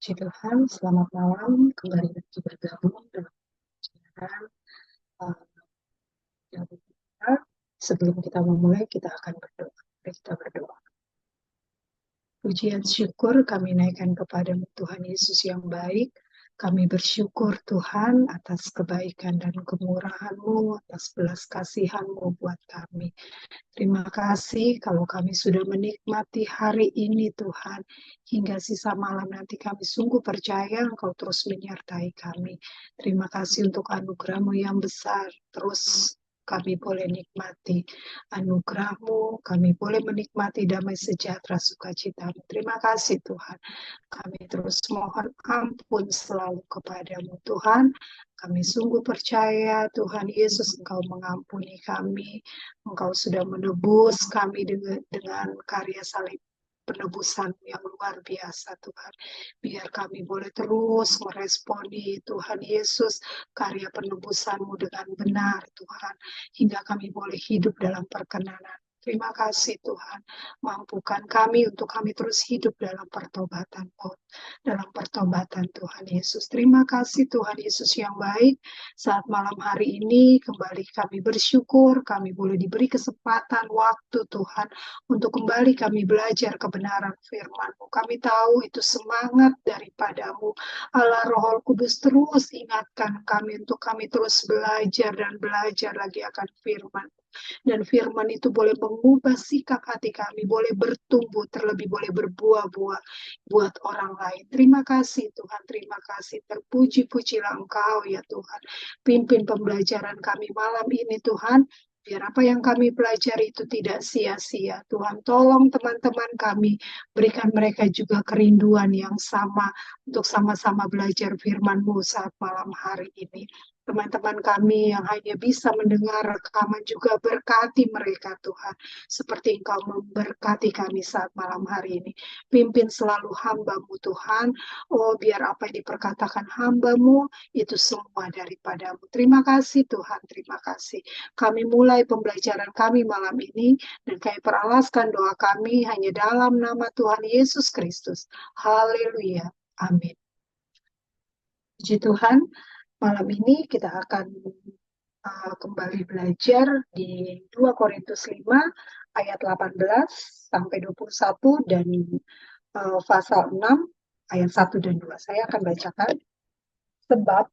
Puji Tuhan, selamat malam. Kembali lagi bergabung dalam pelajaran yang kita. Sebelum kita memulai, kita akan berdoa. Mari kita berdoa. Pujian syukur kami naikkan kepadamu Tuhan Yesus yang baik. Kami bersyukur Tuhan atas kebaikan dan kemurahan-Mu, atas belas kasihan-Mu buat kami. Terima kasih kalau kami sudah menikmati hari ini Tuhan. Hingga sisa malam nanti kami sungguh percaya Engkau terus menyertai kami. Terima kasih untuk anugerah-Mu yang besar. Terus kami boleh nikmati anugerah-Mu, kami boleh menikmati damai sejahtera sukacita-Mu. Terima kasih Tuhan. Kami terus mohon ampun selalu kepadamu Tuhan. Kami sungguh percaya Tuhan Yesus Engkau mengampuni kami. Engkau sudah menebus kami dengan karya salib penebusan yang luar biasa Tuhan. Biar kami boleh terus meresponi Tuhan Yesus, karya penebusan-Mu dengan benar Tuhan. Hingga kami boleh hidup dalam perkenanan. Terima kasih Tuhan, mampukan kami untuk kami terus hidup dalam pertobatan Tuhan Yesus. Terima kasih Tuhan Yesus yang baik. Saat malam hari ini kembali kami bersyukur, kami boleh diberi kesempatan waktu Tuhan untuk kembali kami belajar kebenaran firman-Mu. Kami tahu itu semangat daripadamu. Allah Roh Kudus terus ingatkan kami untuk kami terus belajar dan belajar lagi akan firman. Dan firman itu boleh mengubah sikap hati kami, boleh bertumbuh, terlebih boleh berbuah-buah buat orang lain. Terima kasih Tuhan, terima kasih. Terpuji-pujilah Engkau ya Tuhan. Pimpin pembelajaran kami malam ini Tuhan. Biar apa yang kami pelajari itu tidak sia-sia. Tuhan tolong teman-teman kami, berikan mereka juga kerinduan yang sama untuk sama-sama belajar firman-Mu saat malam hari ini. Teman-teman kami yang hanya bisa mendengar rekaman juga berkati mereka Tuhan. Seperti Engkau memberkati kami saat malam hari ini. Pimpin selalu hamba-Mu Tuhan. Oh biar apa yang diperkatakan hamba-Mu itu semua daripada-Mu. Terima kasih Tuhan, terima kasih. Kami mulai pembelajaran kami malam ini dan kami peralaskan doa kami hanya dalam nama Tuhan Yesus Kristus. Haleluya. Amin. Puji Tuhan. Malam ini kita akan kembali belajar di 2 Korintus 5 ayat 18 sampai 21 dan pasal 6 ayat 1 dan 2. Saya akan bacakan. Sebab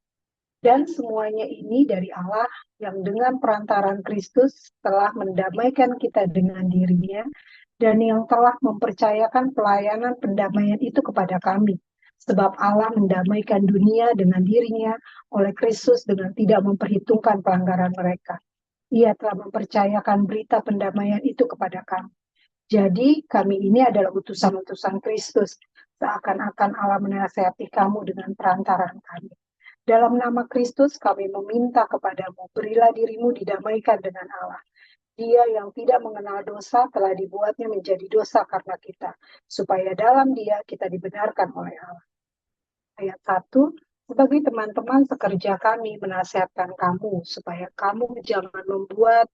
dan semuanya ini dari Allah yang dengan perantaran Kristus telah mendamaikan kita dengan dirinya dan yang telah mempercayakan pelayanan pendamaian itu kepada kami. Sebab Allah mendamaikan dunia dengan dirinya oleh Kristus dengan tidak memperhitungkan pelanggaran mereka. Ia telah mempercayakan berita pendamaian itu kepada kami. Jadi kami ini adalah utusan-utusan Kristus, seakan-akan Allah menasihati kamu dengan perantaran kami. Dalam nama Kristus kami meminta kepadamu, berilah dirimu didamaikan dengan Allah. Dia yang tidak mengenal dosa telah dibuatnya menjadi dosa karena kita, supaya dalam dia kita dibenarkan oleh Allah. Ayat 1, sebagai teman-teman sekerja kami menasihatkan kamu, supaya kamu jangan membuat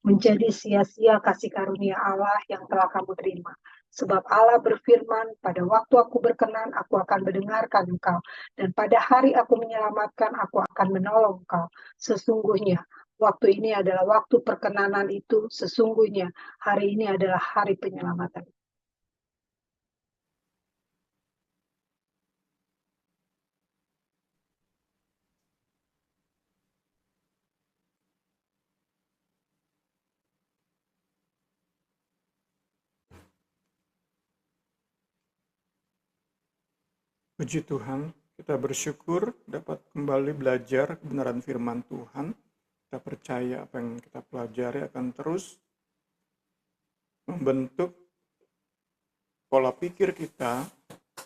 menjadi sia-sia kasih karunia Allah yang telah kamu terima. Sebab Allah berfirman, pada waktu aku berkenan, aku akan mendengarkan engkau. Dan pada hari aku menyelamatkan, aku akan menolong engkau. Sesungguhnya, waktu ini adalah waktu perkenanan itu. Sesungguhnya, hari ini adalah hari penyelamatan. Puji Tuhan, kita bersyukur dapat kembali belajar kebenaran firman Tuhan. Kita percaya apa yang kita pelajari akan terus membentuk pola pikir kita,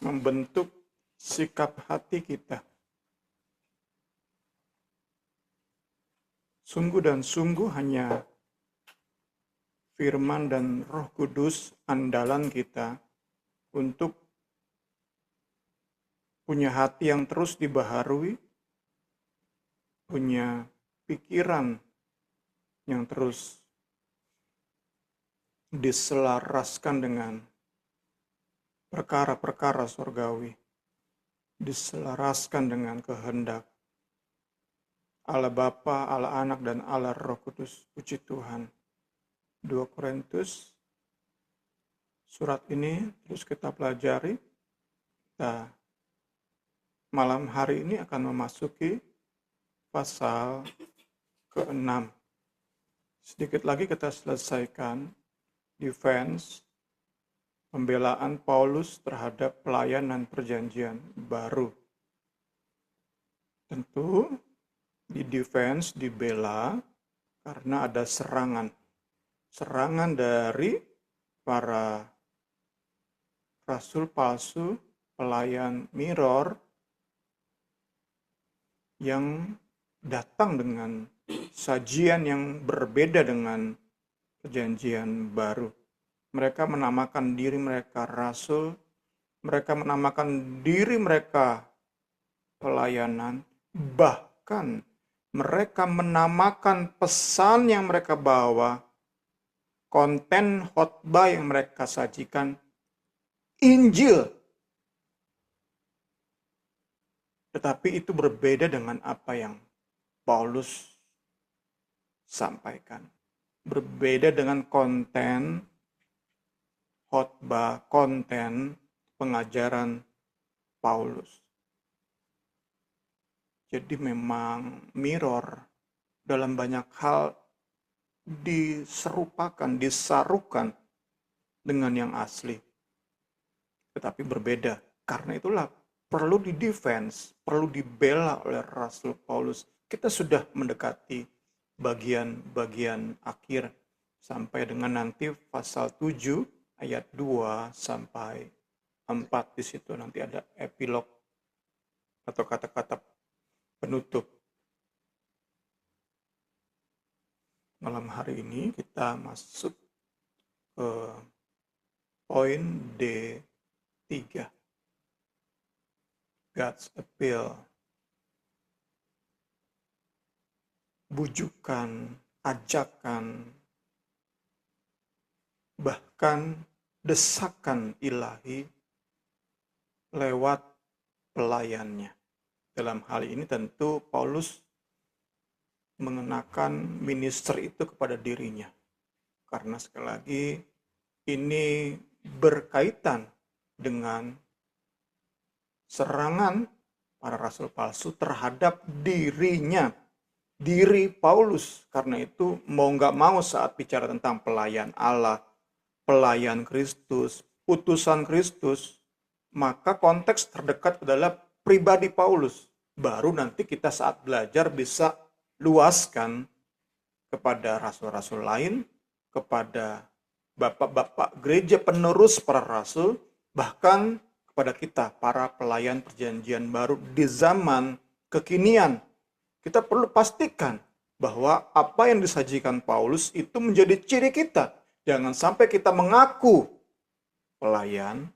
membentuk sikap hati kita. Sungguh dan sungguh hanya firman dan Roh Kudus andalan kita untuk punya hati yang terus dibaharui, punya pikiran yang terus diselaraskan dengan perkara-perkara surgawi. diselaraskan dengan kehendak Allah Bapa, Allah Anak, dan Allah Roh Kudus. Puji Tuhan. 2 Korintus, surat ini terus kita pelajari. Kita malam hari ini akan memasuki pasal ke-6. Sedikit lagi kita selesaikan defense, pembelaan Paulus terhadap pelayanan perjanjian baru. Tentu di defense, dibela karena ada serangan. Serangan dari para rasul palsu, pelayan mirror yang datang dengan sajian yang berbeda dengan perjanjian baru. Mereka menamakan diri mereka rasul, mereka menamakan diri mereka pelayanan, bahkan mereka menamakan pesan yang mereka bawa, konten khotbah yang mereka sajikan, Injil. Tetapi itu berbeda dengan apa yang Paulus sampaikan. Berbeda dengan konten khotbah, konten pengajaran Paulus. Jadi memang mirror dalam banyak hal diserupakan, disarukan dengan yang asli. Tetapi berbeda. Karena itulah perlu di-defense, perlu dibela oleh Rasul Paulus. Kita sudah mendekati bagian-bagian akhir sampai dengan nanti pasal 7 ayat 2 sampai 4. Di situ nanti ada epilog atau kata-kata penutup. Malam hari ini kita masuk ke poin D3. God's appeal. Bujukan, ajakan, bahkan desakan ilahi lewat pelayannya. Dalam hal ini tentu Paulus mengenakan minister itu kepada dirinya. Karena sekali lagi ini berkaitan dengan serangan para rasul palsu terhadap dirinya, diri Paulus. Karena itu mau nggak mau saat bicara tentang pelayan Allah, pelayan Kristus, utusan Kristus, maka konteks terdekat adalah pribadi Paulus. Baru nanti kita saat belajar bisa luaskan kepada rasul-rasul lain, kepada bapak-bapak gereja penerus para rasul, bahkan kepada kita, para pelayan perjanjian baru di zaman kekinian. Kita perlu pastikan bahwa apa yang disajikan Paulus itu menjadi ciri kita. Jangan sampai kita mengaku pelayan,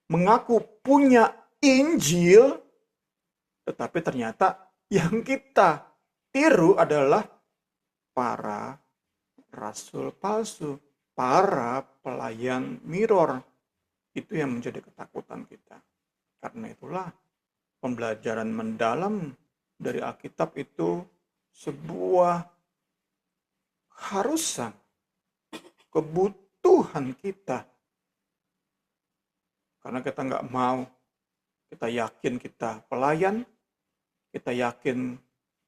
mengaku punya Injil, tetapi ternyata yang kita tiru adalah para rasul palsu, para pelayan mirror. Itu yang menjadi ketakutan kita. Karena itulah pembelajaran mendalam dari Alkitab itu sebuah harusan, kebutuhan kita. Karena kita nggak mau, kita yakin kita pelayan, kita yakin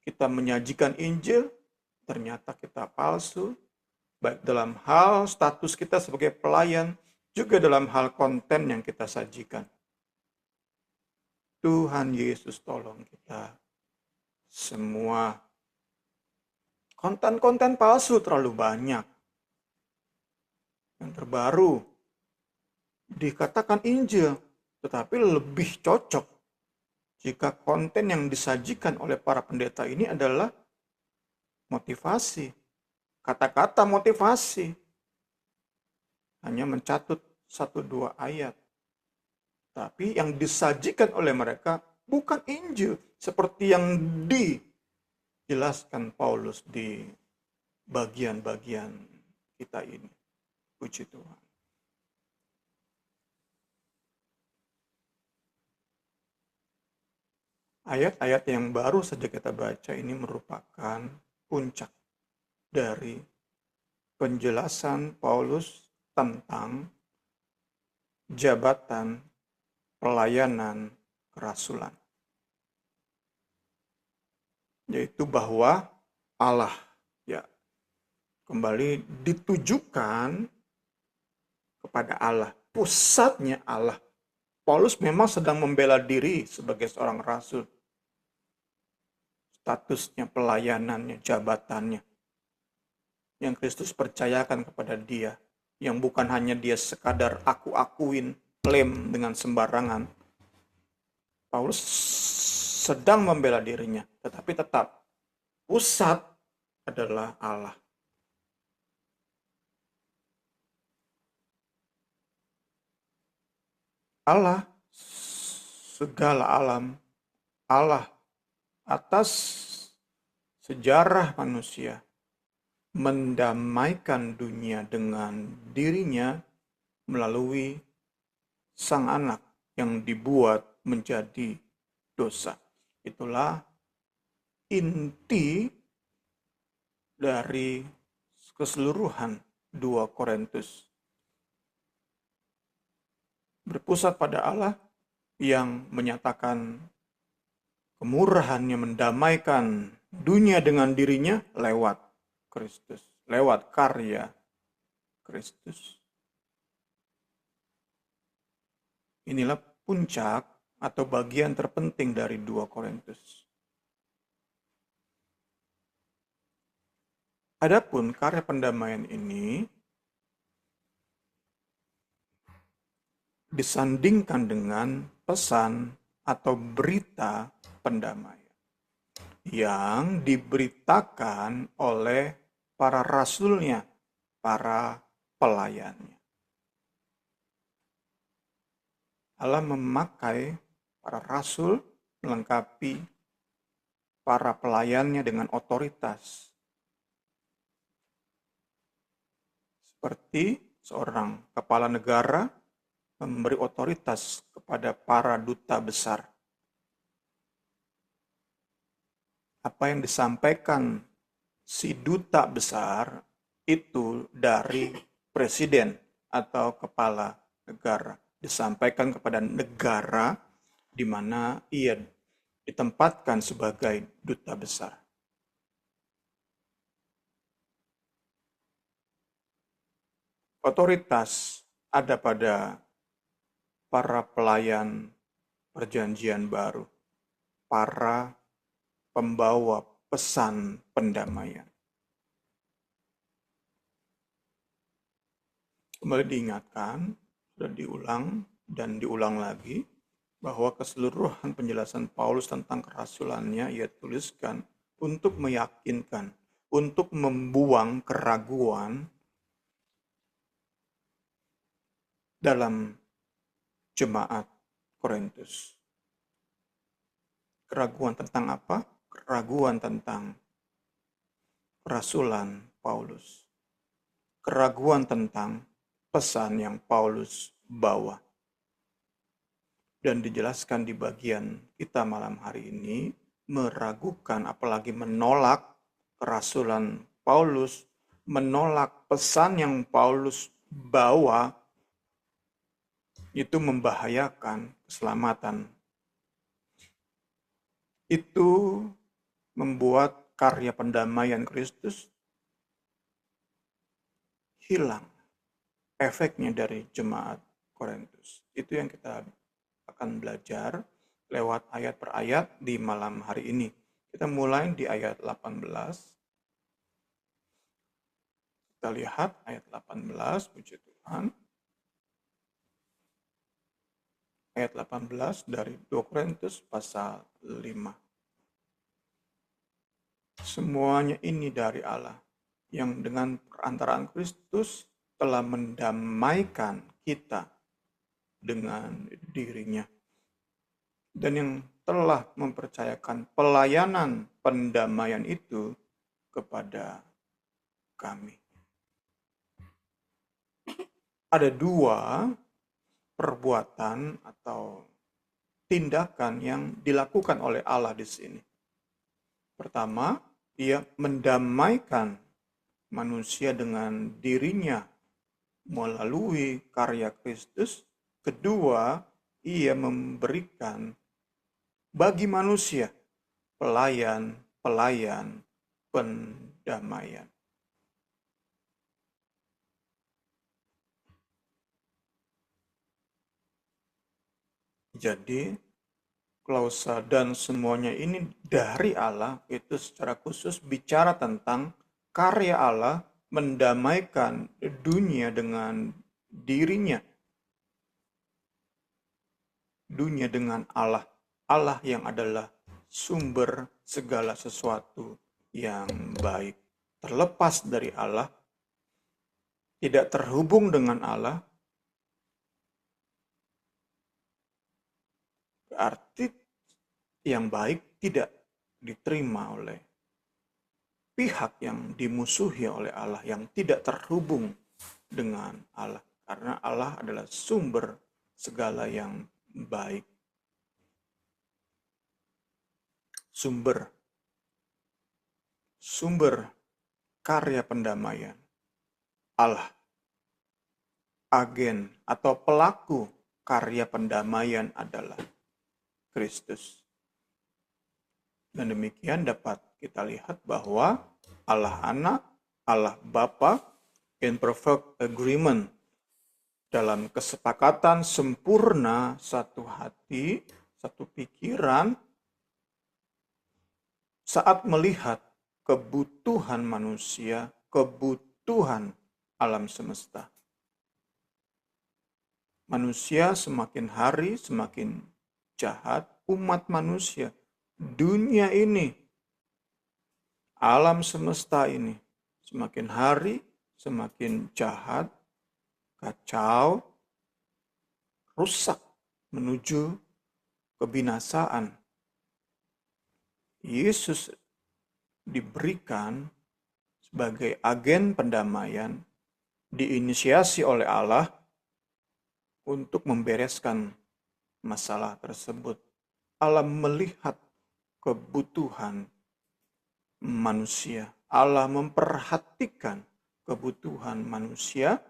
kita menyajikan Injil, ternyata kita palsu, baik dalam hal status kita sebagai pelayan, juga dalam hal konten yang kita sajikan. Tuhan Yesus tolong kita semua. Konten-konten palsu terlalu banyak. Yang terbaru dikatakan Injil, tetapi lebih cocok jika konten yang disajikan oleh para pendeta ini adalah motivasi. Kata-kata motivasi. Hanya mencatut 1-2 ayat. Tapi yang disajikan oleh mereka bukan Injil. Seperti yang dijelaskan Paulus di bagian-bagian kita ini. Puji Tuhan. Ayat-ayat yang baru saja kita baca ini merupakan puncak dari penjelasan Paulus tentang jabatan pelayanan kerasulan, yaitu bahwa Allah ya kembali ditujukan kepada Allah, pusatnya Allah. Paulus memang sedang membela diri sebagai seorang rasul, statusnya, pelayanannya, jabatannya, yang Kristus percayakan kepada dia, yang bukan hanya dia sekadar aku-akuin, klaim dengan sembarangan. Paulus sedang membela dirinya, tetapi tetap pusat adalah Allah. Allah segala alam, Allah atas sejarah manusia, mendamaikan dunia dengan dirinya melalui Sang Anak yang dibuat menjadi dosa. Itulah inti dari keseluruhan 2 Korintus. Berpusat pada Allah yang menyatakan kemurahannya mendamaikan dunia dengan dirinya lewat Kristus, lewat karya Kristus. Inilah puncak atau bagian terpenting dari 2 Korintus. Adapun karya pendamaian ini disandingkan dengan pesan atau berita pendamaian yang diberitakan oleh para rasulnya, para pelayannya. Allah memakai para rasul melengkapi para pelayannya dengan otoritas. Seperti seorang kepala negara memberi otoritas kepada para duta besar. Apa yang disampaikan si duta besar itu dari presiden atau kepala negara. Disampaikan kepada negara di mana ia ditempatkan sebagai duta besar. Otoritas ada pada para pelayan perjanjian baru, para pembawa pesan pendamaian. Kembali diingatkan, sudah diulang dan diulang lagi, bahwa keseluruhan penjelasan Paulus tentang kerasulannya ia tuliskan untuk meyakinkan, untuk membuang keraguan dalam jemaat Korintus. Keraguan tentang apa? Keraguan tentang kerasulan Paulus. Keraguan tentang pesan yang Paulus bawa. Dan dijelaskan di bagian kita malam hari ini, meragukan apalagi menolak kerasulan Paulus, menolak pesan yang Paulus bawa, itu membahayakan keselamatan. Itu membuat karya pendamaian Kristus hilang efeknya dari jemaat Korintus. Itu yang kita akan belajar lewat ayat per ayat di malam hari ini. Kita mulai di ayat 18. Kita lihat ayat 18, puji Tuhan. Ayat 18 dari 2 Korintus pasal 5. Semuanya ini dari Allah, yang dengan perantaraan Kristus telah mendamaikan kita dengan dirinya, dan yang telah mempercayakan pelayanan pendamaian itu kepada kami. Ada 2 perbuatan atau tindakan yang dilakukan oleh Allah di sini. Pertama, ia mendamaikan manusia dengan dirinya melalui karya Kristus. Kedua, ia memberikan bagi manusia pelayan-pelayan pendamaian. Jadi, klausa dan semuanya ini dari Allah itu secara khusus bicara tentang karya Allah mendamaikan dunia dengan dirinya. Dunia dengan Allah. Allah yang adalah sumber segala sesuatu yang baik. Terlepas dari Allah, tidak terhubung dengan Allah, berarti yang baik tidak diterima oleh pihak yang dimusuhi oleh Allah, yang tidak terhubung dengan Allah. Karena Allah adalah sumber segala yang baik. Sumber karya pendamaian. Allah. Agen atau pelaku karya pendamaian adalah Kristus. Dan demikian dapat kita lihat bahwa Allah Anak, Allah Bapa, in perfect agreement, dalam kesepakatan sempurna, satu hati, satu pikiran, saat melihat kebutuhan manusia, kebutuhan alam semesta. Manusia semakin hari semakin jahat, umat manusia, dunia ini, alam semesta ini, semakin hari semakin jahat, kacau, rusak, menuju kebinasaan. Yesus diberikan sebagai agen pendamaian, diinisiasi oleh Allah untuk membereskan masalah tersebut. Allah melihat kebutuhan manusia. Allah memperhatikan kebutuhan manusia,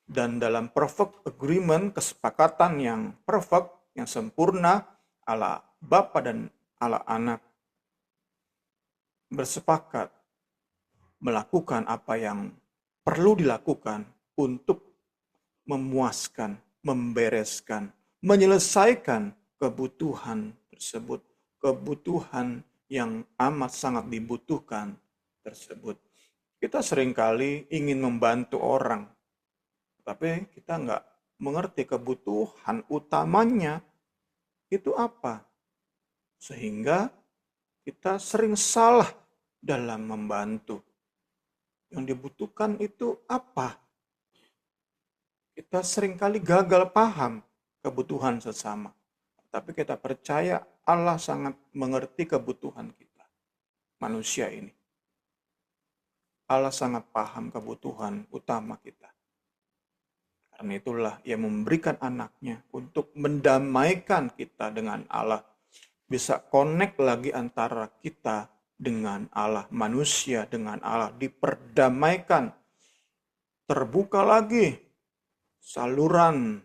dan dalam perfect agreement, kesepakatan yang perfect, yang sempurna, Allah Bapa dan Allah Anak bersepakat melakukan apa yang perlu dilakukan untuk memuaskan, membereskan, menyelesaikan kebutuhan tersebut, kebutuhan yang amat sangat dibutuhkan tersebut. Kita seringkali ingin membantu orang, tapi kita nggak mengerti kebutuhan utamanya itu apa. Sehingga kita sering salah dalam membantu. Yang dibutuhkan itu apa? Kita seringkali gagal paham kebutuhan sesama. Tapi kita percaya Allah sangat mengerti kebutuhan kita, manusia ini. Allah sangat paham kebutuhan utama kita. Karena itulah ia memberikan anaknya untuk mendamaikan kita dengan Allah. Bisa connect lagi antara kita dengan Allah, manusia dengan Allah, diperdamaikan. Terbuka lagi saluran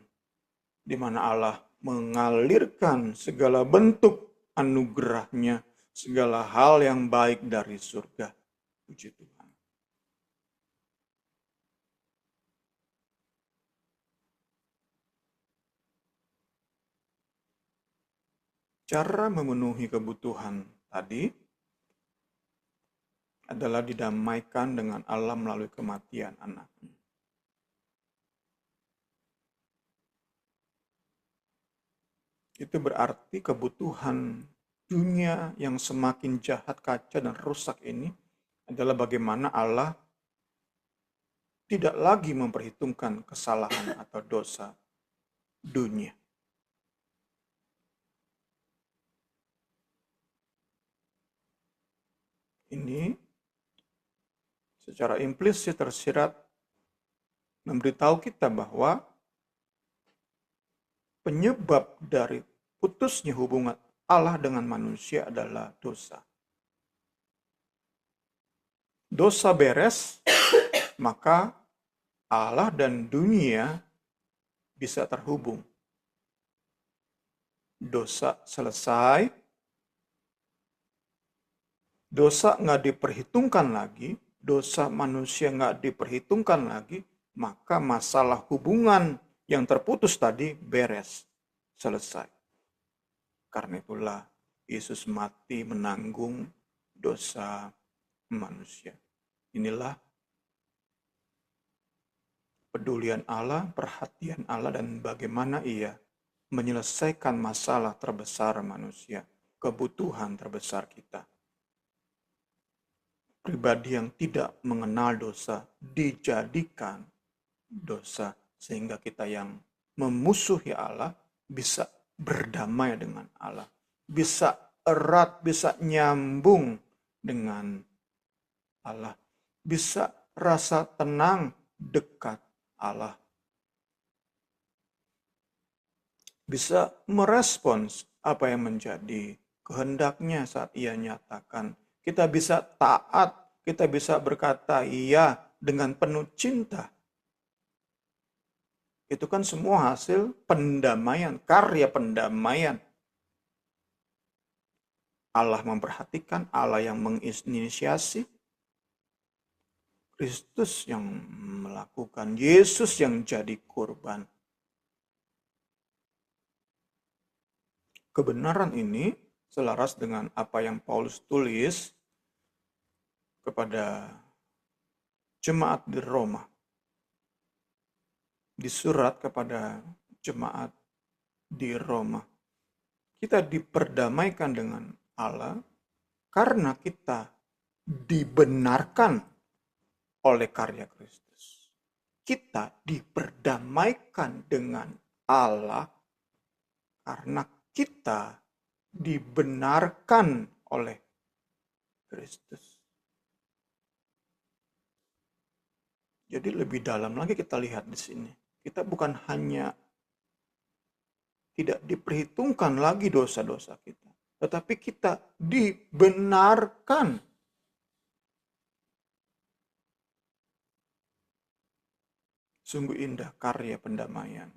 di mana Allah mengalirkan segala bentuk anugerahnya, segala hal yang baik dari surga. Puji Tuhan. Cara memenuhi kebutuhan tadi adalah didamaikan dengan Allah melalui kematian anaknya. Itu berarti kebutuhan dunia yang semakin jahat, kacau, dan rusak ini adalah bagaimana Allah tidak lagi memperhitungkan kesalahan atau dosa dunia. Ini secara implisit tersirat memberitahu kita bahwa penyebab dari putusnya hubungan Allah dengan manusia adalah dosa. Dosa beres, maka Allah dan dunia bisa terhubung. Dosa selesai, dosa nggak diperhitungkan lagi, dosa manusia nggak diperhitungkan lagi, maka masalah hubungan yang terputus tadi beres, selesai. Karena itulah Yesus mati menanggung dosa manusia. Inilah pedulian Allah, perhatian Allah, dan bagaimana Ia menyelesaikan masalah terbesar manusia, kebutuhan terbesar kita. Pribadi yang tidak mengenal dosa dijadikan dosa, sehingga kita yang memusuhi Allah bisa berdamai dengan Allah, bisa erat, bisa nyambung dengan Allah, bisa rasa tenang dekat Allah, bisa merespons apa yang menjadi kehendaknya saat Ia nyatakan. Kita bisa taat, kita bisa berkata iya dengan penuh cinta. Itu kan semua hasil pendamaian, karya pendamaian. Allah memperhatikan, Allah yang menginisiasi, Kristus yang melakukan, Yesus yang jadi korban. Kebenaran ini selaras dengan apa yang Paulus tulis kepada jemaat di Roma. Di surat kepada jemaat di Roma. Kita diperdamaikan dengan Allah karena kita dibenarkan oleh karya Kristus. Kita diperdamaikan dengan Allah karena kita dibenarkan oleh Kristus. Jadi lebih dalam lagi kita lihat di sini. Kita bukan hanya tidak diperhitungkan lagi dosa-dosa kita, tetapi kita dibenarkan. Sungguh indah karya pendamaian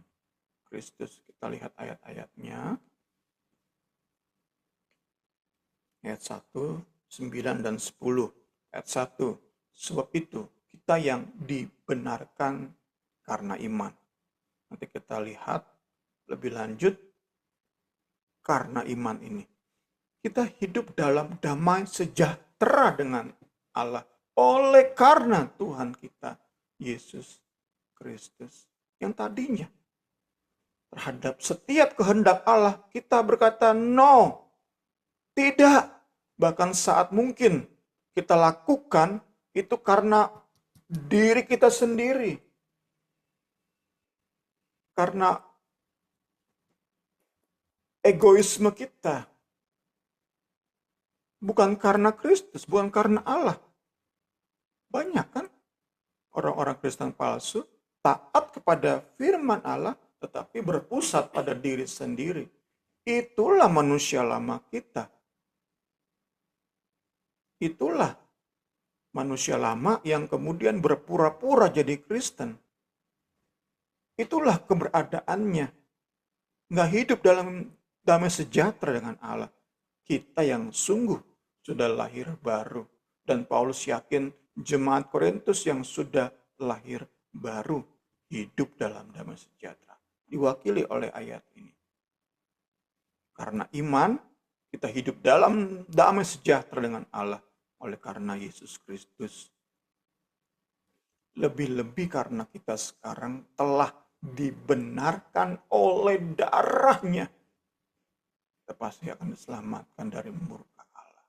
Kristus. Kita lihat ayat-ayatnya. Ayat 1, 9 dan 10. Ayat 1. Sebab itu kita yang dibenarkan karena iman. Nanti kita lihat lebih lanjut karena iman ini. Kita hidup dalam damai sejahtera dengan Allah. Oleh karena Tuhan kita, Yesus Kristus. Yang tadinya terhadap setiap kehendak Allah, kita berkata no, tidak. Bahkan saat mungkin kita lakukan itu karena diri kita sendiri. Karena egoisme kita. Bukan karena Kristus, bukan karena Allah. Banyak kan orang-orang Kristen palsu taat kepada firman Allah tetapi berpusat pada diri sendiri. Itulah manusia lama kita. Itulah manusia lama yang kemudian berpura-pura jadi Kristen. Itulah keberadaannya. Nggak hidup dalam damai sejahtera dengan Allah. Kita yang sungguh sudah lahir baru. Dan Paulus yakin jemaat Korintus yang sudah lahir baru hidup dalam damai sejahtera. Diwakili oleh ayat ini. Karena iman, kita hidup dalam damai sejahtera dengan Allah. Oleh karena Yesus Kristus. Lebih-lebih karena kita sekarang telah dibenarkan oleh darahnya. Kita pasti akan diselamatkan dari murka Allah.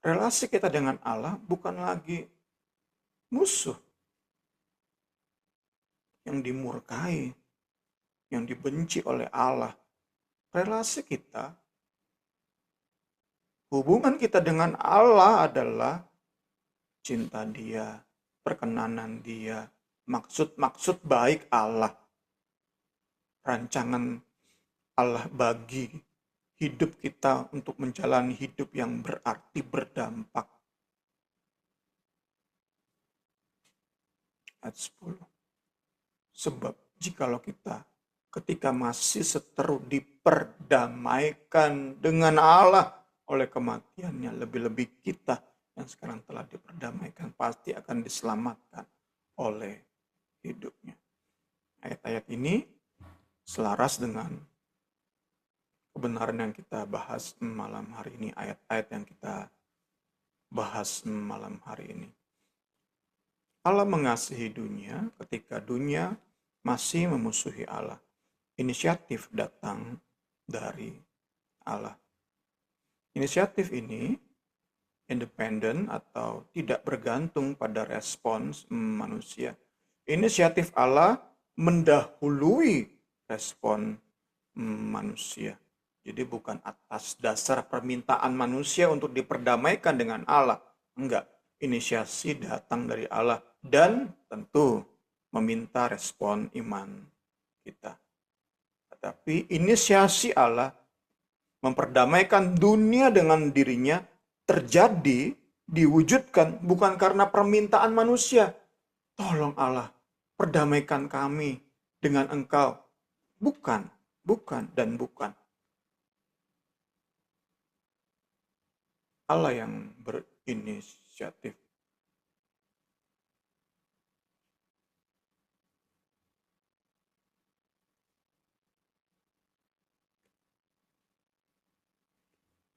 Relasi kita dengan Allah bukan lagi musuh yang dimurkai, yang dibenci oleh Allah. Relasi kita, hubungan kita dengan Allah adalah cinta Dia, perkenanan Dia, maksud-maksud baik Allah. rancangan Allah bagi hidup kita untuk menjalani hidup yang berarti, berdampak. Ayat 10. Sebab jikalau kita ketika masih seteru diperdamaikan dengan Allah oleh kematiannya, lebih-lebih kita yang sekarang telah diperdamaikan pasti akan diselamatkan oleh hidupnya. Ayat-ayat ini selaras dengan kebenaran yang kita bahas malam hari ini, ayat-ayat yang kita bahas malam hari ini. Allah mengasihi dunia ketika dunia masih memusuhi Allah. Inisiatif datang dari Allah. Inisiatif ini independen atau tidak bergantung pada respons manusia. Inisiatif Allah mendahului respon manusia. Jadi bukan atas dasar permintaan manusia untuk diperdamaikan dengan Allah. Enggak, inisiasi datang dari Allah dan tentu meminta respon iman kita. Tetapi inisiasi Allah memperdamaikan dunia dengan dirinya terjadi, diwujudkan bukan karena permintaan manusia. Tolong Allah, perdamaikan kami dengan Engkau. Bukan, dan bukan. Allah yang berinisiatif.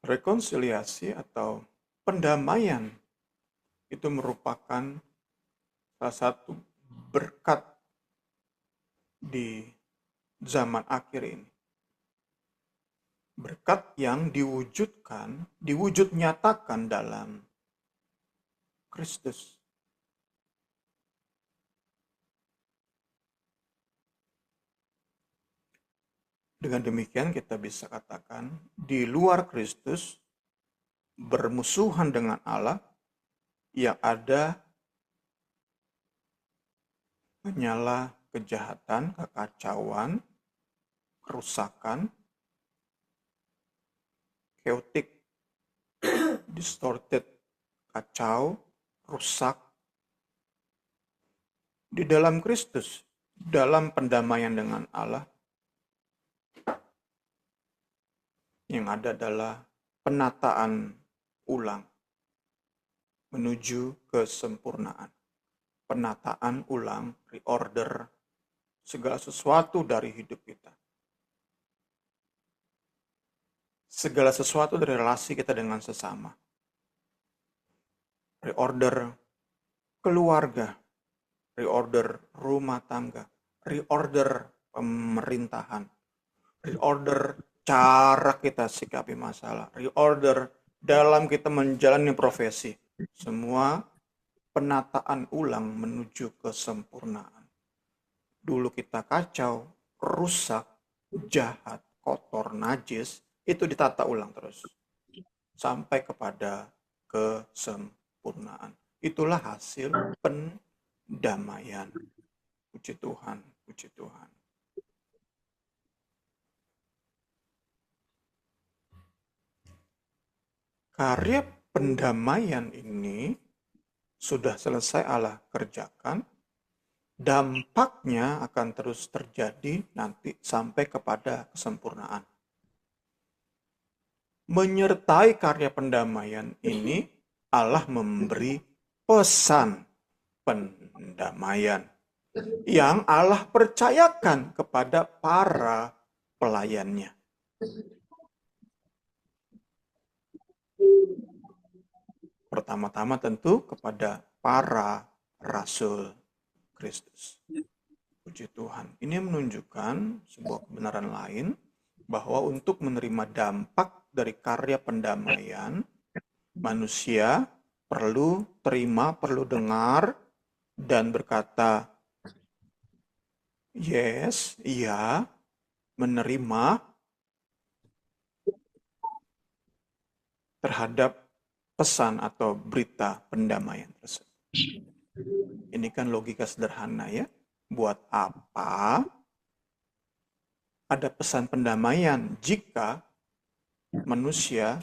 Rekonsiliasi atau pendamaian itu merupakan salah satu berkat di zaman akhir ini. Berkat yang diwujud nyatakan dalam Kristus. Dengan demikian kita bisa katakan di luar Kristus bermusuhan dengan Allah yang ada hanyalah kejahatan, kekacauan, kerusakan, chaotic, distorted, kacau, rusak. Di dalam Kristus, dalam pendamaian dengan Allah, yang ada adalah penataan ulang menuju kesempurnaan. Penataan ulang, reorder segala sesuatu dari hidup kita. Segala sesuatu dari relasi kita dengan sesama. Reorder keluarga, reorder rumah tangga, reorder pemerintahan, reorder cara kita sikapi masalah, reorder dalam kita menjalani profesi. Semua penataan ulang menuju kesempurnaan. Dulu kita kacau, rusak, jahat, kotor, najis, itu ditata ulang terus. Sampai kepada kesempurnaan. Itulah hasil pendamaian. Puji Tuhan, puji Tuhan. Karya pendamaian ini sudah selesai Allah kerjakan, dampaknya akan terus terjadi nanti sampai kepada kesempurnaan. Menyertai karya pendamaian ini, Allah memberi pesan pendamaian yang Allah percayakan kepada para pelayannya. Pertama-tama tentu kepada para rasul Kristus. Puji Tuhan. Ini menunjukkan sebuah kebenaran lain bahwa untuk menerima dampak dari karya pendamaian, manusia perlu terima, perlu dengar, dan berkata, yes, iya, menerima terhadap pesan atau berita pendamaian tersebut. Ini kan logika sederhana ya. Buat apa ada pesan pendamaian jika manusia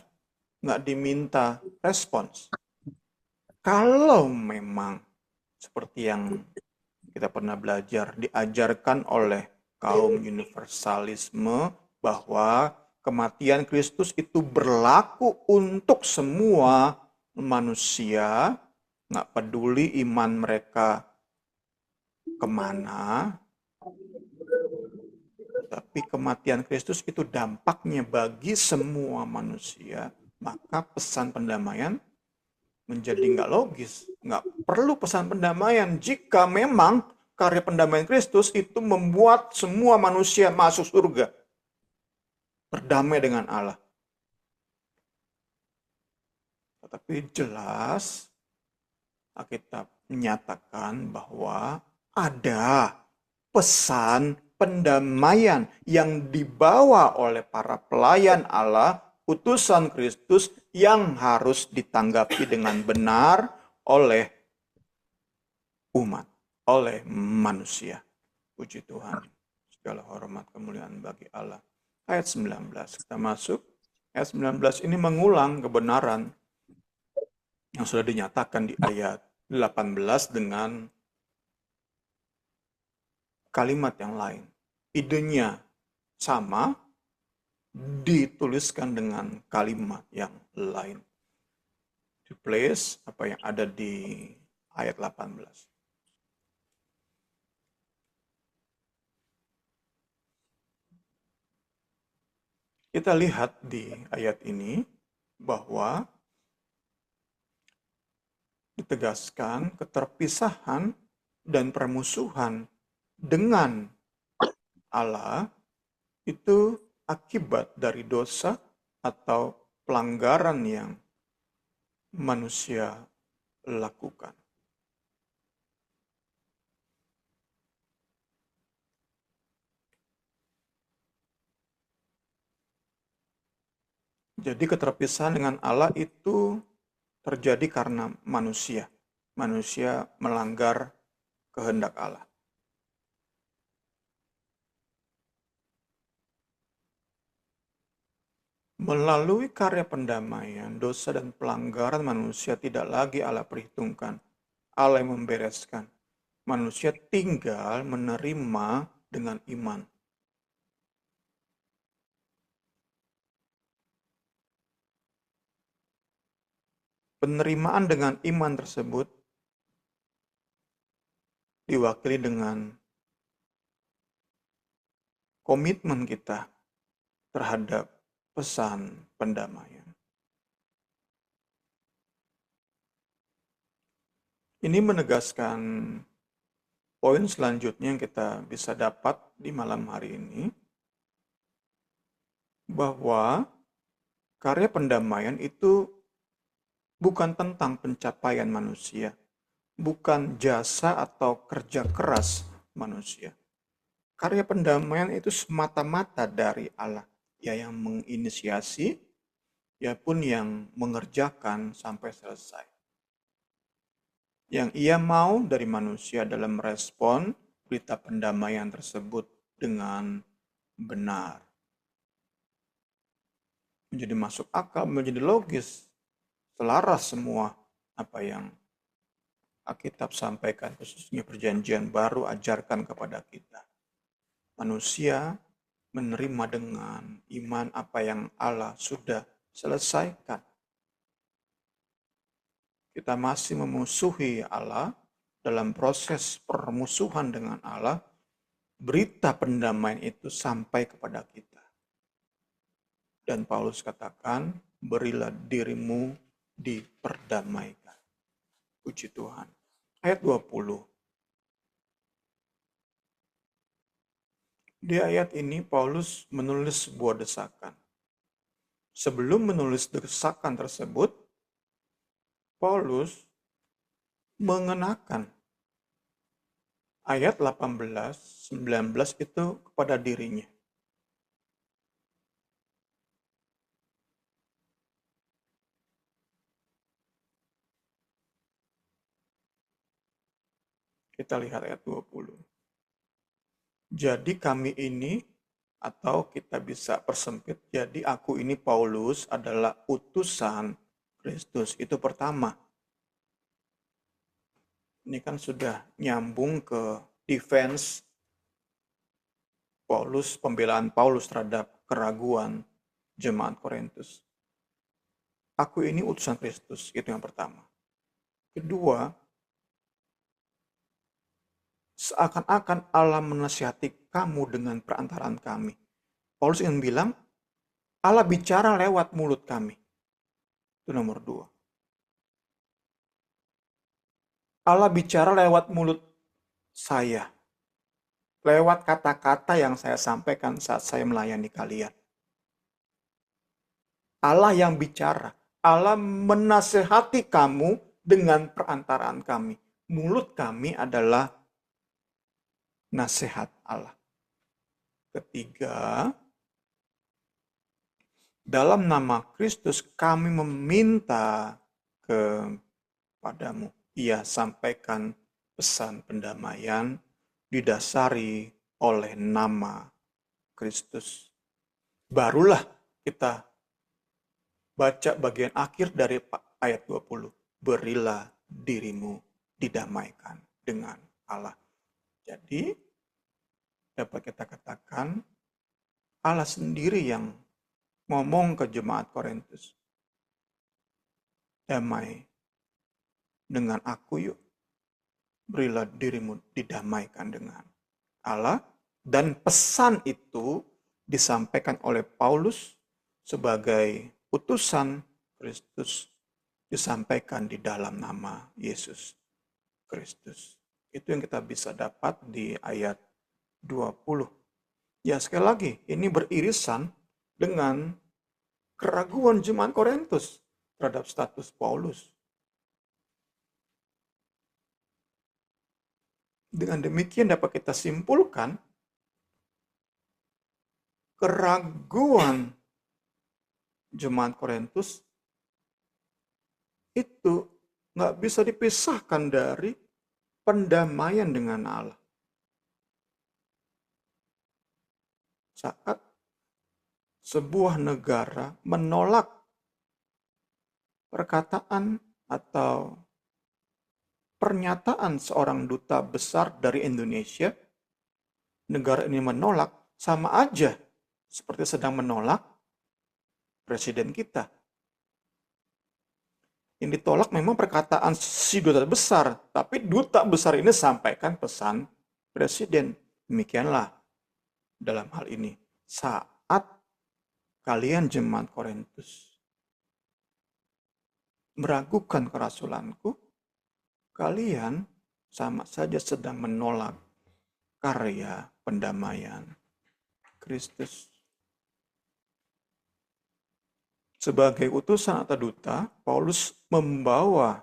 nggak diminta respons. Kalau memang seperti yang kita pernah belajar, diajarkan oleh kaum universalisme bahwa kematian Kristus itu berlaku untuk semua manusia, nggak peduli iman mereka kemana, tapi kematian Kristus itu dampaknya bagi semua manusia, maka pesan pendamaian menjadi nggak logis. Nggak perlu pesan pendamaian jika memang karya pendamaian Kristus itu membuat semua manusia masuk surga, berdamai dengan Allah. Tetapi jelas Alkitab menyatakan bahwa ada pesan pendamaian yang dibawa oleh para pelayan Allah, utusan Kristus yang harus ditanggapi dengan benar oleh umat, oleh manusia. Puji Tuhan. Segala hormat kemuliaan bagi Allah. Ayat 19, kita masuk. Ayat 19 ini mengulang kebenaran yang sudah dinyatakan di ayat 18 dengan kalimat yang lain. Idenya sama, dituliskan dengan kalimat yang lain. Replace apa yang ada di ayat 18. Kita lihat di ayat ini bahwa ditegaskan keterpisahan dan permusuhan dengan Allah itu akibat dari dosa atau pelanggaran yang manusia lakukan. Jadi keterpisahan dengan Allah itu terjadi karena manusia. Manusia melanggar kehendak Allah. Melalui karya pendamaian, dosa dan pelanggaran manusia tidak lagi Allah perhitungkan. Allah yang membereskan. Manusia tinggal menerima dengan iman. Penerimaan dengan iman tersebut diwakili dengan komitmen kita terhadap pesan pendamaian. Ini menegaskan poin selanjutnya yang kita bisa dapat di malam hari ini, bahwa karya pendamaian itu bukan tentang pencapaian manusia, bukan jasa atau kerja keras manusia. Karya pendamaian itu semata-mata dari Allah, ya yang menginisiasi, ya pun yang mengerjakan sampai selesai. Yang ia mau dari manusia dalam merespon berita pendamaian tersebut dengan benar. Menjadi masuk akal, menjadi logis, selaras semua apa yang Alkitab sampaikan, khususnya perjanjian baru ajarkan kepada kita. Manusia menerima dengan iman apa yang Allah sudah selesaikan. Kita masih memusuhi Allah dalam proses permusuhan dengan Allah. Berita pendamaian itu sampai kepada kita. Dan Paulus katakan, berilah dirimu diperdamaikan. Puji Tuhan. Ayat 20. Di ayat ini Paulus menulis sebuah desakan. Sebelum menulis desakan tersebut, Paulus mengenakan ayat 18, 19 itu kepada dirinya. Kita lihat ayat 20. Jadi kami ini Atau kita bisa persempit, jadi aku ini Paulus adalah utusan Kristus. Itu pertama. Ini kan sudah nyambung ke defense Paulus, pembelaan Paulus terhadap keraguan jemaat Korintus. Aku ini utusan Kristus, itu yang pertama. Kedua, seakan-akan Allah menasihati kamu dengan perantaraan kami. Paulus ingin bilang, Allah bicara lewat mulut kami. Itu nomor dua. Allah bicara lewat mulut saya. Lewat kata-kata yang saya sampaikan saat saya melayani kalian. Allah yang bicara. Allah menasehati kamu dengan perantaraan kami. Mulut kami adalah nasihat Allah. Ketiga, dalam nama Kristus kami meminta kepadamu. Ia sampaikan pesan pendamaian didasari oleh nama Kristus. Barulah kita baca bagian akhir dari ayat 20. Berilah dirimu didamaikan dengan Allah. Jadi dapat kita katakan Allah sendiri yang ngomong ke jemaat Korintus. Damai dengan aku yuk. Berilah dirimu didamaikan dengan Allah. Dan pesan itu disampaikan oleh Paulus sebagai utusan Kristus. Disampaikan di dalam nama Yesus Kristus. Itu yang kita bisa dapat di ayat 20. Ya sekali lagi, ini beririsan dengan keraguan jemaat Korintus terhadap status Paulus. Dengan demikian dapat kita simpulkan keraguan jemaat Korintus itu nggak bisa dipisahkan dari pendamaian dengan Allah. Saat sebuah negara menolak perkataan atau pernyataan seorang duta besar dari Indonesia, negara ini menolak, sama aja seperti sedang menolak presiden kita. Yang ditolak memang perkataan si duta besar, tapi duta besar ini sampaikan pesan presiden. Demikianlah dalam hal ini. Saat kalian jemaat Korintus meragukan kerasulanku, kalian sama saja sedang menolak karya pendamaian Kristus. Sebagai utusan atau duta, Paulus membawa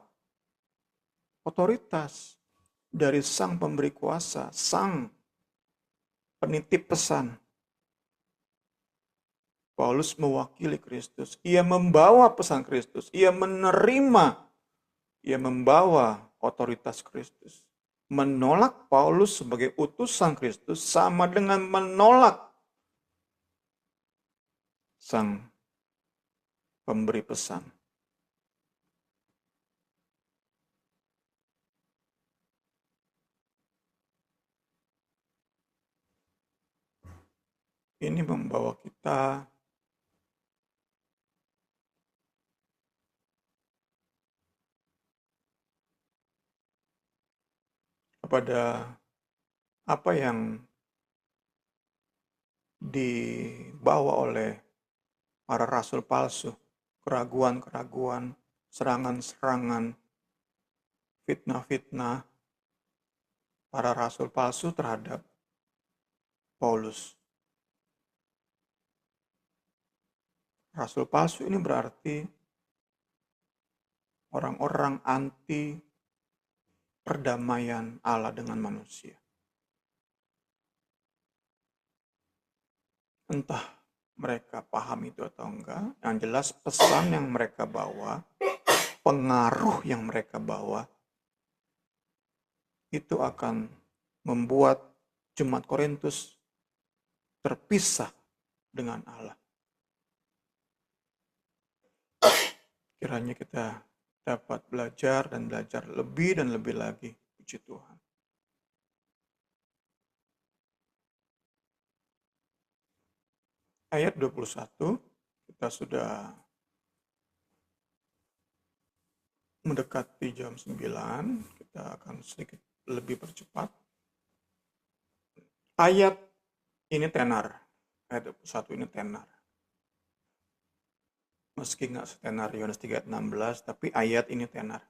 otoritas dari sang pemberi kuasa, sang penitip pesan. Paulus mewakili Kristus. Ia membawa pesan Kristus. Ia membawa otoritas Kristus. Menolak Paulus sebagai utusan Kristus sama dengan menolak sang pemberi pesan. Ini membawa kita kepada apa yang dibawa oleh para rasul palsu. Keraguan-keraguan, serangan-serangan, fitnah-fitnah para rasul palsu terhadap Paulus. Rasul palsu ini berarti orang-orang anti perdamaian Allah dengan manusia. Entah mereka paham itu atau enggak, yang jelas pesan yang mereka bawa, pengaruh yang mereka bawa, itu akan membuat jemaat Korintus terpisah dengan Allah. Kiranya kita dapat belajar dan belajar lebih dan lebih lagi. Puji Tuhan. Ayat 21, kita sudah mendekati jam 9, kita akan sedikit lebih percepat. Ayat ini tenar. Ayat 21 ini tenar. Meski nggak setenar Yohanes 3:16, tapi ayat ini tenar.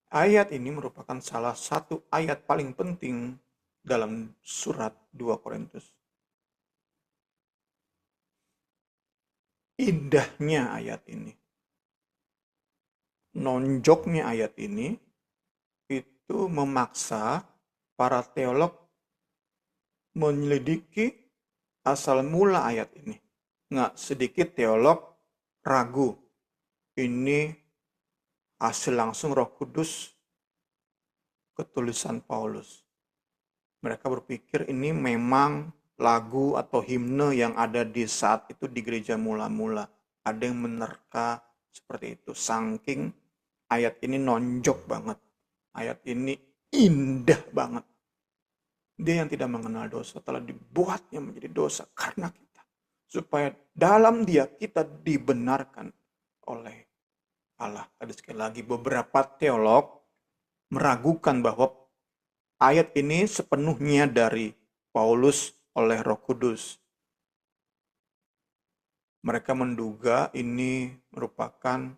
Ayat ini merupakan salah satu ayat paling penting dalam surat 2 Korintus. Indahnya ayat ini, nonjoknya ayat ini, itu memaksa para teolog menyelidiki asal mula ayat ini. Nggak sedikit teolog ragu, ini hasil langsung Roh Kudus ketulisan Paulus. Mereka berpikir ini memang lagu atau himne yang ada di saat itu di gereja mula-mula. Ada yang menerka seperti itu. Saking ayat ini nonjok banget. Ayat ini indah banget. Dia yang tidak mengenal dosa telah dibuatnya menjadi dosa karena kita. Supaya dalam dia kita dibenarkan oleh Allah. Tadi sekali lagi beberapa teolog meragukan bahwa ayat ini sepenuhnya dari Paulus oleh Roh Kudus. Mereka menduga ini merupakan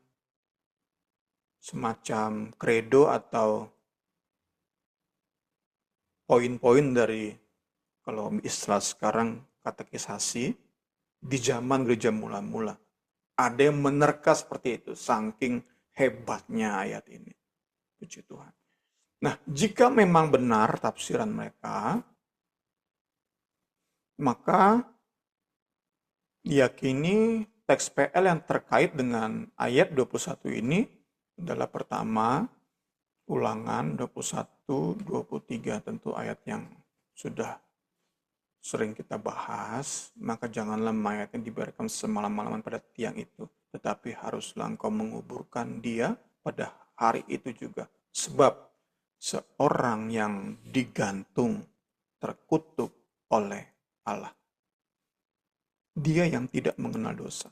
semacam kredo atau poin-poin dari, kalau istilah sekarang, katekisasi di zaman gereja mula-mula. Ada yang menerka seperti itu, saking hebatnya ayat ini. Puji Tuhan. Nah, jika memang benar tafsiran mereka, maka diyakini teks PL yang terkait dengan ayat 21 ini adalah pertama, Ulangan 21-23, tentu ayat yang sudah sering kita bahas, maka janganlah mayatnya dibiarkan semalam-malaman pada tiang itu, tetapi haruslah engkau menguburkan dia pada hari itu juga. Sebab seorang yang digantung terkutuk oleh Allah. Dia yang tidak mengenal dosa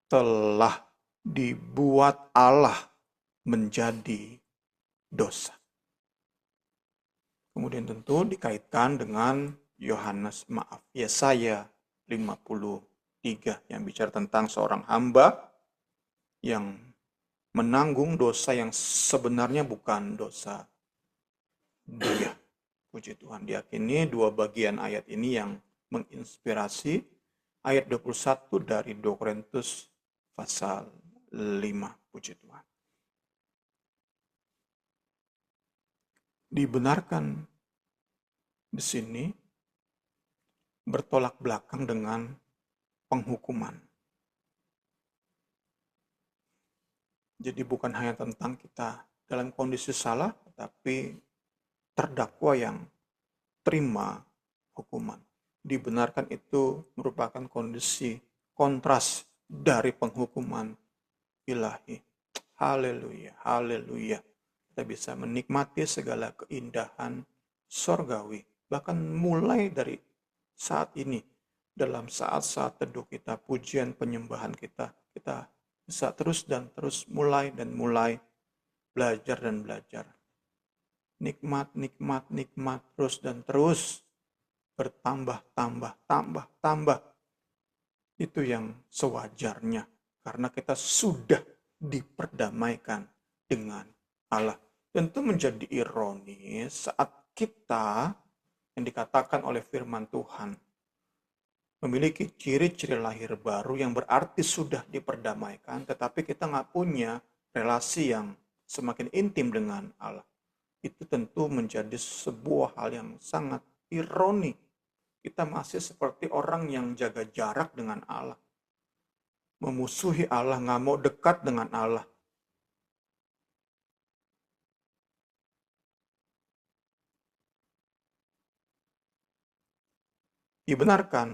telah dibuat Allah menjadi dosa. Kemudian tentu dikaitkan dengan Yesaya 53 yang bicara tentang seorang hamba yang menanggung dosa yang sebenarnya bukan dosa dia. Puji Tuhan, diyakini dua bagian ayat ini yang menginspirasi ayat 21 dari 2 Korintus pasal 5. Puji Tuhan. Dibenarkan di sini bertolak belakang dengan penghukuman. Jadi bukan hanya tentang kita dalam kondisi salah, tetapi terdakwa yang terima hukuman. Dibenarkan itu merupakan kondisi kontras dari penghukuman ilahi. Haleluya, haleluya. Kita bisa menikmati segala keindahan sorgawi. Bahkan mulai dari saat ini, dalam saat-saat teduh kita, pujian penyembahan kita, kita bisa terus dan terus mulai belajar dan belajar. Nikmat, nikmat, nikmat, terus dan terus bertambah, tambah. Itu yang sewajarnya. Karena kita sudah diperdamaikan dengan Allah. Tentu menjadi ironis saat kita yang dikatakan oleh firman Tuhan memiliki ciri-ciri lahir baru yang berarti sudah diperdamaikan, tetapi kita nggak punya relasi yang semakin intim dengan Allah. Itu tentu menjadi sebuah hal yang sangat ironi. Kita masih seperti orang yang jaga jarak dengan Allah. Memusuhi Allah, nggak mau dekat dengan Allah. Dibenarkan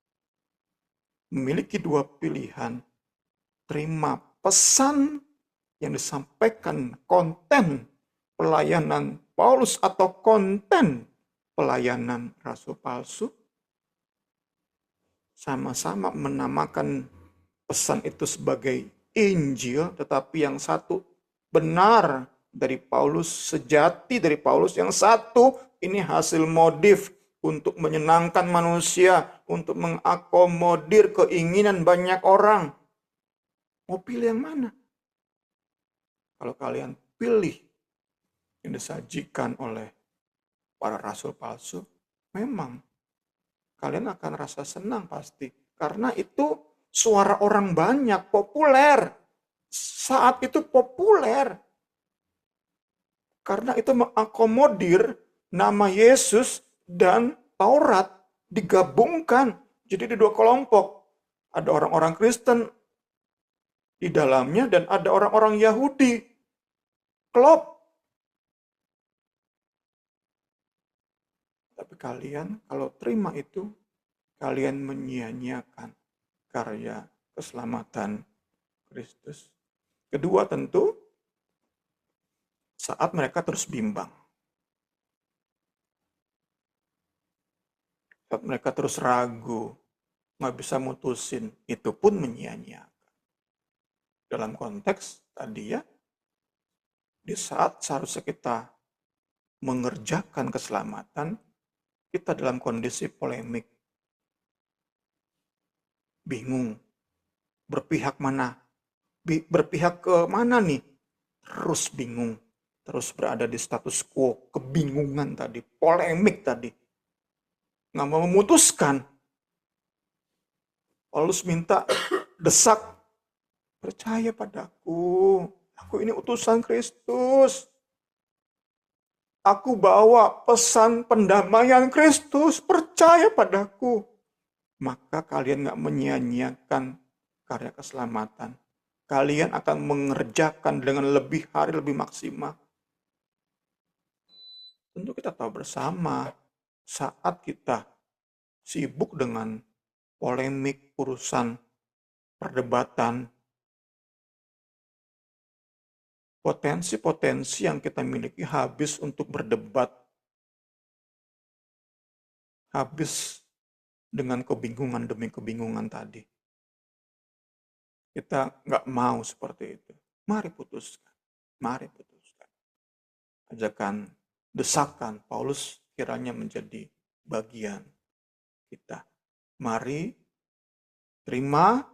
memiliki dua pilihan. Terima pesan yang disampaikan, konten pelayanan Paulus atau konten pelayanan rasul palsu. Sama-sama menamakan pesan itu sebagai Injil, tetapi yang satu benar dari Paulus, sejati dari Paulus, yang satu ini hasil modif untuk menyenangkan manusia, untuk mengakomodir keinginan banyak orang. Mau pilih yang mana? Kalau kalian pilih yang disajikan oleh para rasul palsu, memang kalian akan rasa senang pasti. Karena itu suara orang banyak, populer. Saat itu populer. Karena itu mengakomodir nama Yesus dan Taurat digabungkan. Jadi di dua kelompok. Ada orang-orang Kristen di dalamnya dan ada orang-orang Yahudi. Klop. Tapi kalian kalau terima itu, kalian menyia-nyiakan karya keselamatan Kristus. Kedua tentu, saat mereka terus bimbang. Saat mereka terus ragu, nggak bisa mutusin, itu pun menyia-nyiakan. Dalam konteks tadi ya, di saat seharusnya kita mengerjakan keselamatan, kita dalam kondisi polemik. Bingung. Berpihak mana? Berpihak ke mana nih? Terus bingung. Terus berada di status quo, kebingungan tadi, polemik tadi. Nggak mau memutuskan. Paulus minta desak, percaya padaku. Aku ini utusan Kristus. Aku bawa pesan pendamaian Kristus, percaya padaku. Maka kalian nggak menyia-nyiakan karya keselamatan. Kalian akan mengerjakan dengan lebih hari, lebih maksimal. Tentu kita tahu bersama, saat kita sibuk dengan polemik, urusan, perdebatan, potensi-potensi yang kita miliki habis untuk berdebat, habis dengan kebingungan demi kebingungan tadi. Kita nggak mau seperti itu. Mari putuskan. Mari putuskan. Ajakan, desakan Paulus kiranya menjadi bagian kita. Mari terima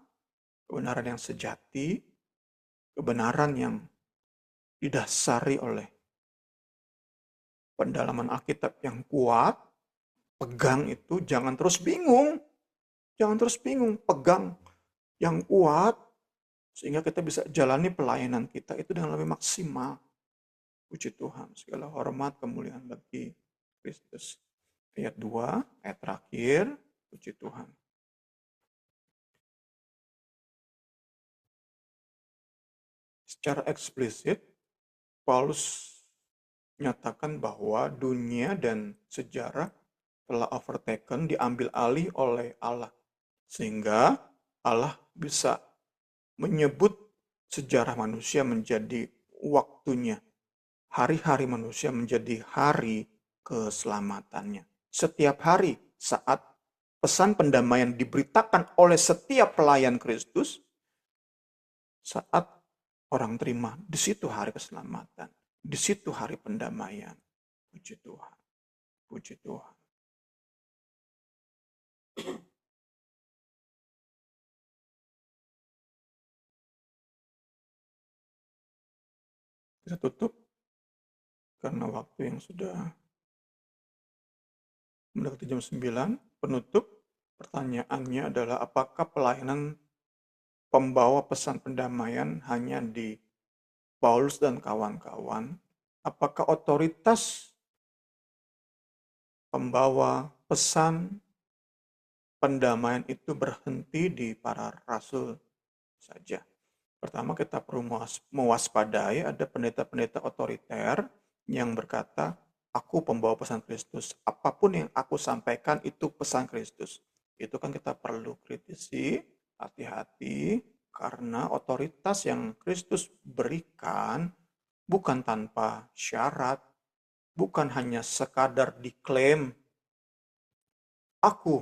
kebenaran yang sejati, kebenaran yang didasari oleh pendalaman Alkitab yang kuat. Pegang itu, jangan terus bingung. Jangan terus bingung, pegang yang kuat, sehingga kita bisa jalani pelayanan kita itu dengan lebih maksimal. Puji Tuhan, segala hormat kemuliaan bagi Kristus. Ayat 2, ayat terakhir, puji Tuhan. Secara eksplisit, Paulus menyatakan bahwa dunia dan sejarah telah overtaken, diambil alih oleh Allah. Sehingga Allah bisa menyebut sejarah manusia menjadi waktunya. Hari-hari manusia menjadi hari keselamatannya. Setiap hari saat pesan pendamaian diberitakan oleh setiap pelayan Kristus, saat orang terima, di situ hari keselamatan. Di situ hari pendamaian. Puji Tuhan. Puji Tuhan. Kita tutup karena waktu yang sudah mendekati jam 9. Penutup, pertanyaannya adalah apakah pelayanan pembawa pesan pendamaian hanya di Paulus dan kawan-kawan? Apakah otoritas pembawa pesan pendamaian itu berhenti di para rasul saja? Pertama, kita perlu mewaspadai ada pendeta-pendeta otoriter yang berkata, aku pembawa pesan Kristus. Apapun yang aku sampaikan itu pesan Kristus. Itu kan kita perlu kritisi, hati-hati, karena otoritas yang Kristus berikan bukan tanpa syarat, bukan hanya sekadar diklaim, aku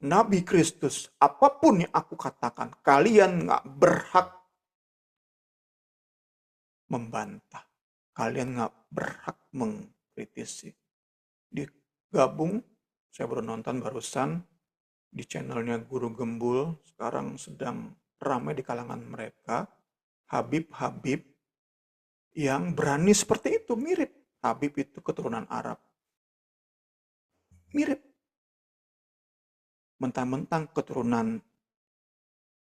Nabi Kristus, apapun yang aku katakan, kalian nggak berhak membantah. Kalian nggak berhak mengkritisi. Digabung, saya baru nonton barusan di channelnya Guru Gembul, sekarang sedang ramai di kalangan mereka, Habib-Habib yang berani seperti itu, mirip. Habib itu keturunan Arab. Mirip. Mentang-mentang keturunan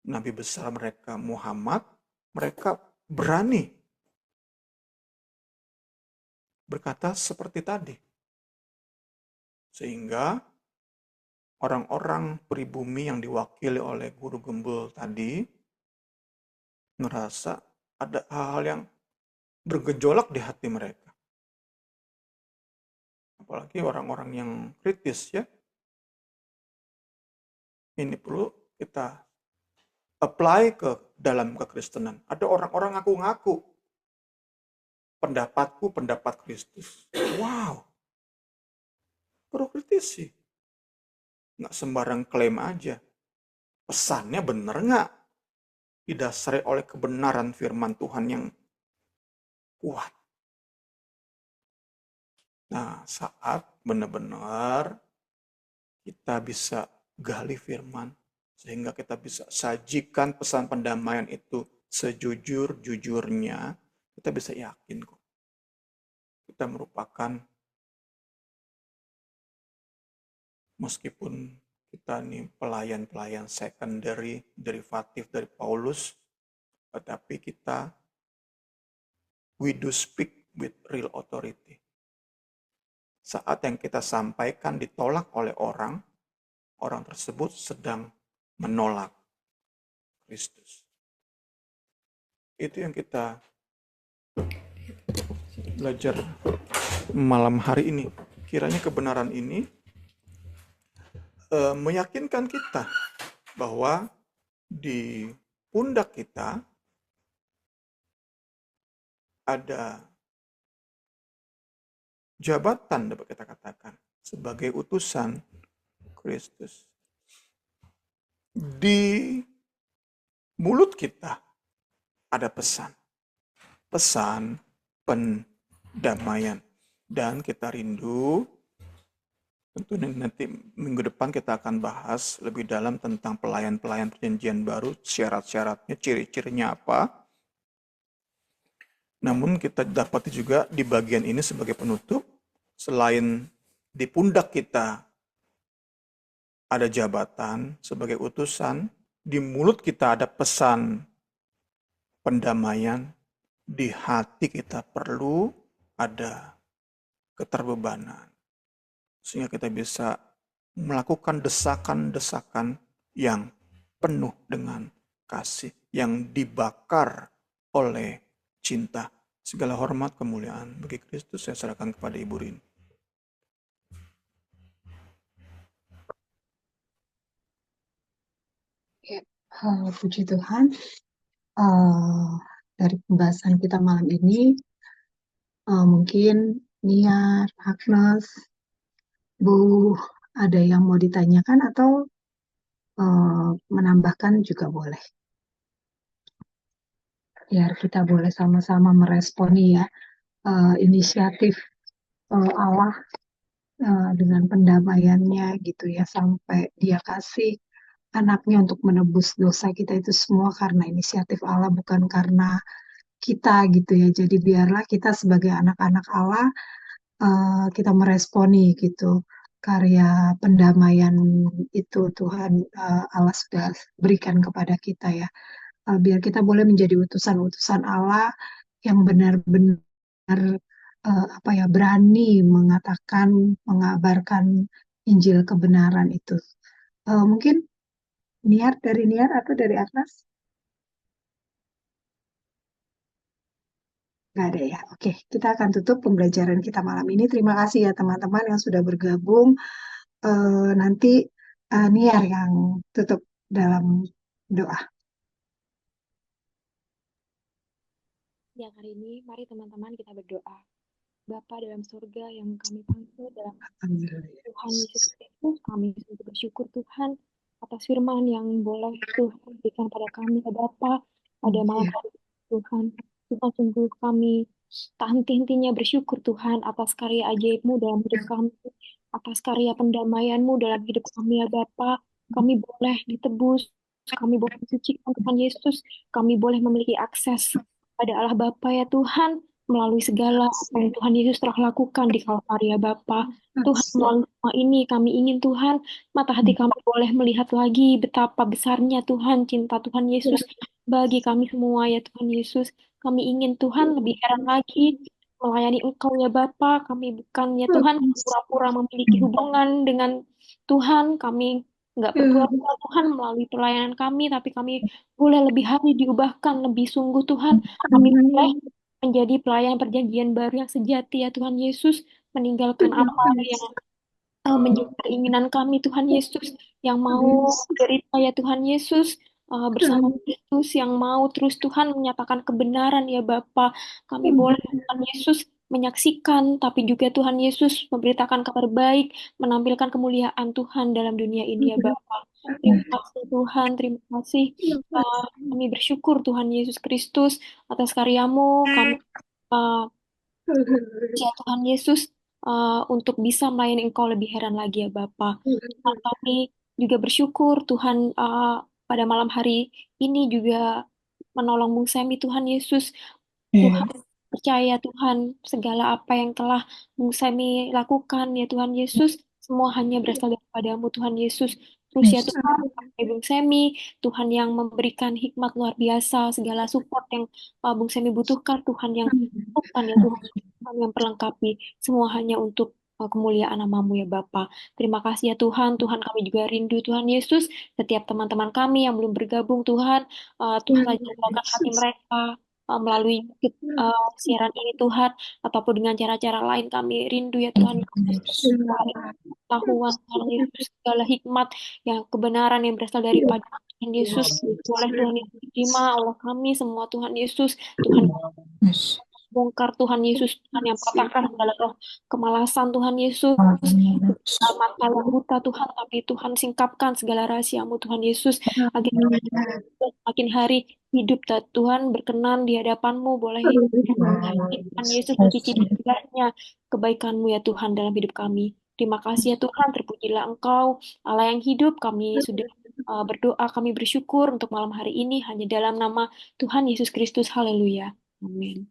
Nabi besar mereka Muhammad, mereka berani berkata seperti tadi. Sehingga orang-orang pribumi yang diwakili oleh Guru Gembul tadi ngerasa ada hal-hal yang bergejolak di hati mereka. Apalagi orang-orang yang kritis ya. Ini perlu kita apply ke dalam kekristenan. Ada orang-orang ngaku-ngaku pendapatku pendapat Kristus. Wow, perlu kritisi. Nggak sembarang klaim aja. Pesannya benar nggak? Didasari oleh kebenaran firman Tuhan yang kuat. Nah, saat benar-benar kita bisa gali firman, sehingga kita bisa sajikan pesan pendamaian itu sejujur-jujurnya, kita bisa yakin kok. Kita merupakan, meskipun kita nih pelayan-pelayan secondary, derivatif dari Paulus, tetapi we do speak with real authority. Saat yang kita sampaikan ditolak oleh orang, orang tersebut sedang menolak Kristus. Itu yang kita belajar malam hari ini. Kiranya kebenaran ini meyakinkan kita bahwa di pundak kita ada jabatan, dapat kita katakan, sebagai utusan Kristus. Di mulut kita ada pesan pendamaian. Dan kita rindu, tentu nanti minggu depan kita akan bahas lebih dalam tentang pelayan-pelayan perjanjian baru, syarat-syaratnya, ciri-cirinya apa. Namun kita dapati juga di bagian ini sebagai penutup, selain di pundak kita ada jabatan sebagai utusan, di mulut kita ada pesan pendamaian, di hati kita perlu ada keterbebanan. Sehingga kita bisa melakukan desakan-desakan yang penuh dengan kasih, yang dibakar oleh cinta. Segala hormat kemuliaan bagi Kristus saya serahkan kepada Ibu Rin. Ya, puji Tuhan. Dari pembahasan kita malam ini, mungkin Niar, Agnes, Bu, ada yang mau ditanyakan atau menambahkan juga boleh. Biar kita boleh sama-sama meresponi ya inisiatif Allah dengan pendamaiannya gitu ya, sampai Dia kasih anaknya untuk menebus dosa kita itu semua karena inisiatif Allah, bukan karena kita gitu ya. Jadi biarlah kita sebagai anak-anak Allah kita meresponi gitu karya pendamaian itu Tuhan Allah sudah berikan kepada kita ya. Biar kita boleh menjadi utusan-utusan Allah yang benar-benar berani mengatakan, mengabarkan Injil kebenaran itu. Mungkin dari Niar atau dari Agnes? Nggak ada ya. Oke, kita akan tutup pembelajaran kita malam ini. Terima kasih ya teman-teman yang sudah bergabung. Nanti Niar yang tutup dalam doa. Siang hari ini, mari teman-teman kita berdoa. Bapa dalam surga yang kami panggil dalam Alhamdulillah. Tuhan Yesus Kristus, kami sungguh bersyukur Tuhan atas firman yang boleh Tuhan berikan pada kami, ya Bapa, pada malam Iya. hari ini, Tuhan. Tuhan sungguh kami tak henti-hentinya bersyukur Tuhan atas karya ajaib-Mu dalam hidup kami, atas karya pendamaian-Mu dalam hidup kami, ya Bapa. Kami boleh ditebus, kami boleh disucikan Tuhan Yesus, kami boleh memiliki akses pada Allah Bapa ya Tuhan, melalui segala apa yang Tuhan Yesus telah lakukan di Kalvari ya Bapa. Tuhan, melalui semua ini kami ingin Tuhan, mata hati kami boleh melihat lagi betapa besarnya Tuhan, cinta Tuhan Yesus bagi kami semua ya Tuhan Yesus. Kami ingin Tuhan lebih heran lagi melayani Engkau ya Bapa. Kami bukan ya Tuhan pura-pura memiliki hubungan dengan Tuhan. Kami nggak berpura-pura Tuhan melalui pelayanan kami, tapi kami boleh lebih hari diubahkan, lebih sungguh Tuhan. Kami boleh menjadi pelayan perjanjian baru yang sejati ya Tuhan Yesus, meninggalkan apa yang menjadi keinginan kami Tuhan Yesus, yang mau menderita ya Tuhan Yesus, bersama Kristus, yang mau terus Tuhan menyatakan kebenaran ya Bapa. Kami boleh Tuhan Yesus menyaksikan, tapi juga Tuhan Yesus memberitakan kabar baik, menampilkan kemuliaan Tuhan dalam dunia ini ya Bapa. Terima kasih Tuhan, terima kasih. Kami bersyukur Tuhan Yesus Kristus atas karyamu. Kami uh, ya Tuhan Yesus, untuk bisa melayani Engkau lebih heran lagi ya Bapa. Tuhan, kami juga bersyukur Tuhan, pada malam hari ini juga menolong Bung Semi Tuhan Yesus. Tuhan percaya Tuhan segala apa yang telah Bung Semi lakukan ya Tuhan Yesus, semua hanya berasal daripadamu Tuhan Yesus. Terus ya Tuhan, pakai Bung Semi, Tuhan yang memberikan hikmat luar biasa, segala support yang Bung Semi butuhkan, Tuhan yang bukan ya Tuhan, Tuhan yang perlengkapi, semua hanya untuk kemuliaan namamu ya Bapa. Terima kasih ya Tuhan, Tuhan kami juga rindu Tuhan Yesus, setiap teman-teman kami yang belum bergabung Tuhan, Tuhan ajarkan hati mereka melalui siaran ini Tuhan, ataupun dengan cara-cara lain kami rindu ya Tuhan Yesus, pengetahuan Tuhan Yesus, segala hikmat yang kebenaran yang berasal daripada Tuhan Yesus, boleh Tuhan Yesus diterima oleh kami semua Tuhan Yesus, Tuhan bongkar Tuhan Yesus, Tuhan yang patahkan segala roh kemalasan Tuhan Yesus, mata yang buta Tuhan, tapi Tuhan singkapkan segala rahasiamu Tuhan Yesus, agar makin hari hidup Tuhan berkenan di hadapanmu, boleh hidup Tuhan Yesus mencicipi indahnya kebaikanmu ya Tuhan dalam hidup kami. Terima kasih ya Tuhan, terpujilah Engkau, Allah yang hidup. Kami sudah berdoa, kami bersyukur untuk malam hari ini hanya dalam nama Tuhan Yesus Kristus. Haleluya. Amin.